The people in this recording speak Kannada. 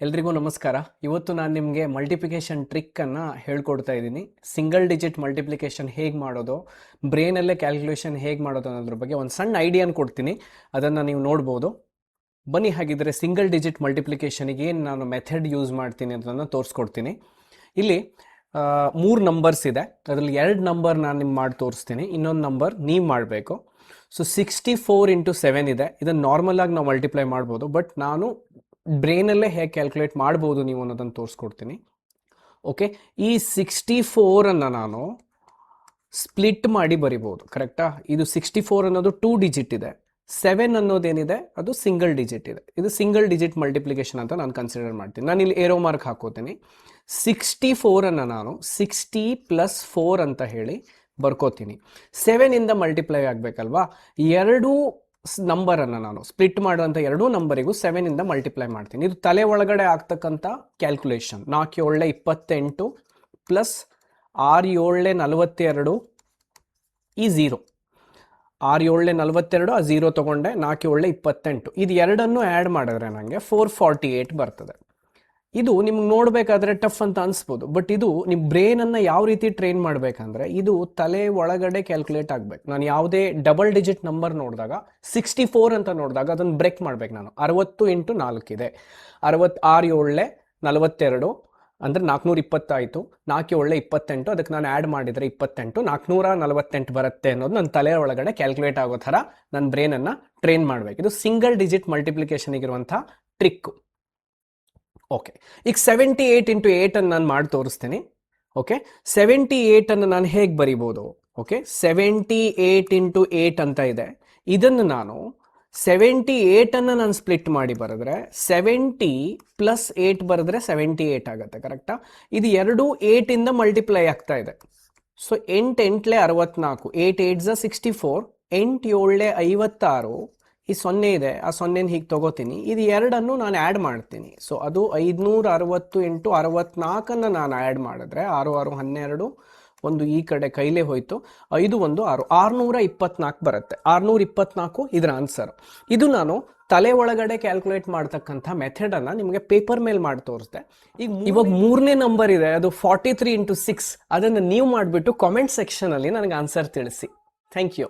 ಎಲ್ರಿಗೂ ನಮಸ್ಕಾರ. ಇವತ್ತು ನಾನು ನಿಮಗೆ ಮಲ್ಟಿಪ್ಲಿಕೇಶನ್ ಟ್ರಿಕ್ಕನ್ನು ಹೇಳ್ಕೊಡ್ತಾ ಇದ್ದೀನಿ. ಸಿಂಗಲ್ ಡಿಜಿಟ್ ಮಲ್ಟಿಪ್ಲಿಕೇಶನ್ ಹೇಗೆ ಮಾಡೋದು, ಬ್ರೈನಲ್ಲೇ ಕ್ಯಾಲ್ಕುಲೇಷನ್ ಹೇಗೆ ಮಾಡೋದು ಅನ್ನೋದ್ರ ಬಗ್ಗೆ ಒಂದು ಸಣ್ಣ ಐಡಿಯಾನ ಕೊಡ್ತೀನಿ. ಅದನ್ನು ನೀವು ನೋಡ್ಬೋದು. ಬನ್ನಿ, ಹಾಗಿದ್ರೆ ಸಿಂಗಲ್ ಡಿಜಿಟ್ ಮಲ್ಟಿಪ್ಲಿಕೇಶನಿಗೆ ಏನು ನಾನು ಮೆಥಡ್ ಯೂಸ್ ಮಾಡ್ತೀನಿ ಅದನ್ನು ತೋರಿಸ್ಕೊಡ್ತೀನಿ. ಇಲ್ಲಿ 3 ನಂಬರ್ಸ್ ಇದೆ. ಅದರಲ್ಲಿ 2 ನಂಬರ್ ನಾನು ನಿಮ್ಗೆ ಮಾಡಿ ತೋರಿಸ್ತೀನಿ, ಇನ್ನೊಂದು ನಂಬರ್ ನೀವು ಮಾಡಬೇಕು. ಸೊ 64 × 7 ಇದೆ. ಇದನ್ನು ನಾರ್ಮಲಾಗಿ ನಾವು ಮಲ್ಟಿಪ್ಲೈ ಮಾಡ್ಬೋದು, ಬಟ್ ನಾನು ಬ್ರೈನಲ್ಲೇ ಹೇಗೆ ಕ್ಯಾಲ್ಕುಲೇಟ್ ಮಾಡ್ಬೋದು ನೀವು ಅನ್ನೋದನ್ನು ತೋರಿಸ್ಕೊಡ್ತೀನಿ. ಓಕೆ, ಈ 64 ನಾನು ಸ್ಪ್ಲಿಟ್ ಮಾಡಿ ಬರಿಬೋದು, ಕರೆಕ್ಟಾ? ಇದು 64 ಅನ್ನೋದು 2 ಡಿಜಿಟ್ ಇದೆ. 7 ಅನ್ನೋದೇನಿದೆ ಅದು ಸಿಂಗಲ್ ಡಿಜಿಟ್ ಇದೆ. ಇದು ಸಿಂಗಲ್ ಡಿಜಿಟ್ ಮಲ್ಟಿಪ್ಲಿಕೇಶನ್ ಅಂತ ನಾನು ಕನ್ಸಿಡರ್ ಮಾಡ್ತೀನಿ. ನಾನು ಇಲ್ಲಿ ಏರೋ ಮಾರ್ಕ್ ಹಾಕೋತೀನಿ. 64 ನಾನು 60 + 4 ಅಂತ ಹೇಳಿ ಬರ್ಕೋತೀನಿ. 7 ಇಂದ ಮಲ್ಟಿಪ್ಲೈ ಆಗಬೇಕಲ್ವಾ? ಎರಡೂ ನಂಬರನ್ನು ನಾನು ಸ್ಪ್ಲಿಟ್ ಮಾಡುವಂಥ 2 ನಂಬರಿಗೂ 7 ಇಂದ ಮಲ್ಟಿಪ್ಲೈ ಮಾಡ್ತೀನಿ. ಇದು ತಲೆ ಒಳಗಡೆ ಆಗ್ತಕ್ಕಂಥ ಕ್ಯಾಲ್ಕುಲೇಷನ್. 4 × 7 = 28 + 6 × 7 = 42 ಈ 0. 6 × 7 = 42, ಆ 0 ತೊಗೊಂಡೆ. 4 × 7 = 28. ಇದು ಎರಡನ್ನು ಆ್ಯಡ್ ಮಾಡಿದ್ರೆ ನನಗೆ 448 ಬರ್ತದೆ. ಇದು ನಿಮ್ಗೆ ನೋಡಬೇಕಾದ್ರೆ ಟಫ್ ಅಂತ ಅನಿಸ್ಬೋದು, ಬಟ್ ಇದು ನಿಮ್ಮ ಬ್ರೈನನ್ನು ಯಾವ ರೀತಿ ಟ್ರೈನ್ ಮಾಡಬೇಕಂದ್ರೆ ಇದು ತಲೆ ಒಳಗಡೆ ಕ್ಯಾಲ್ಕುಲೇಟ್ ಆಗಬೇಕು. ನಾನು ಯಾವುದೇ ಡಬಲ್ ಡಿಜಿಟ್ ನಂಬರ್ ನೋಡಿದಾಗ 64 ಅಂತ ನೋಡಿದಾಗ ಅದನ್ನು ಬ್ರೇಕ್ ಮಾಡಬೇಕು. ನಾನು 60 × 4 ಇದೆ. 6 × 7 = 42 ಅಂದರೆ 420 ಆಯಿತು. 4 × 7 = 28, ಅದಕ್ಕೆ ನಾನು ಆ್ಯಡ್ ಮಾಡಿದರೆ 28, 448 ಬರುತ್ತೆ ಅನ್ನೋದು ನನ್ನ ತಲೆ ಒಳಗಡೆ ಕ್ಯಾಲ್ಕುಲೇಟ್ ಆಗೋ ಥರ ನನ್ನ ಬ್ರೈನನ್ನು ಟ್ರೈನ್ ಮಾಡಬೇಕು. ಇದು ಸಿಂಗಲ್ ಡಿಜಿಟ್ ಮಲ್ಟಿಪ್ಲಿಕೇಶನಿಗಿರುವಂಥ ಟ್ರಿಕ್ಕು. ಓಕೆ, ಈಗ 78 × 8 ಅನ್ನು ನಾನು ಮಾಡಿ ತೋರಿಸ್ತೀನಿ. ಓಕೆ, 78 ನಾನು ಹೇಗೆ ಬರಿಬೋದು? ಓಕೆ, 78 × 8 ಅಂತ ಇದೆ. ಇದನ್ನು ನಾನು 78 ನಾನು ಸ್ಪ್ಲಿಟ್ ಮಾಡಿ ಬರೆದ್ರೆ 70 + 8 ಬರೆದ್ರೆ 78 ಆಗುತ್ತೆ, ಕರೆಕ್ಟಾ? ಇದು ಎರಡು 8 ಇಂದ ಮಲ್ಟಿಪ್ಲೈ ಆಗ್ತಾ ಇದೆ. ಸೊ 8 × 8 = 64, 8 × 8 = 64, 8 × 7 = 56. ಈ 0 ಇದೆ, ಆ 0 ಹೀಗೆ ತಗೋತೀನಿ. ಇದು ಎರಡನ್ನು ನಾನು ಆ್ಯಡ್ ಮಾಡ್ತೀನಿ. ಸೊ ಅದು 560 × 64 ನಾನು ಆ್ಯಡ್ ಮಾಡಿದ್ರೆ 6 6 12, ಒಂದು ಈ ಕಡೆ ಕೈಲೇ ಹೋಯ್ತು, 5 1 6 624 ಬರುತ್ತೆ. 624 ಇದರ ಆನ್ಸರ್. ಇದು ನಾನು ತಲೆ ಒಳಗಡೆ ಕ್ಯಾಲ್ಕುಲೇಟ್ ಮಾಡ್ತಕ್ಕಂಥ ಮೆಥಡನ್ನು ನಿಮಗೆ ಪೇಪರ್ ಮೇಲೆ ಮಾಡಿ ತೋರಿಸ್ದೆ. ಇವಾಗ 3ನೇ ನಂಬರ್ ಇದೆ, ಅದು 43 × 6. ಅದನ್ನು ನೀವು ಮಾಡಿಬಿಟ್ಟು ಕಾಮೆಂಟ್ ಸೆಕ್ಷನಲ್ಲಿ ನನಗೆ ಆನ್ಸರ್ ತಿಳಿಸಿ. Thank you.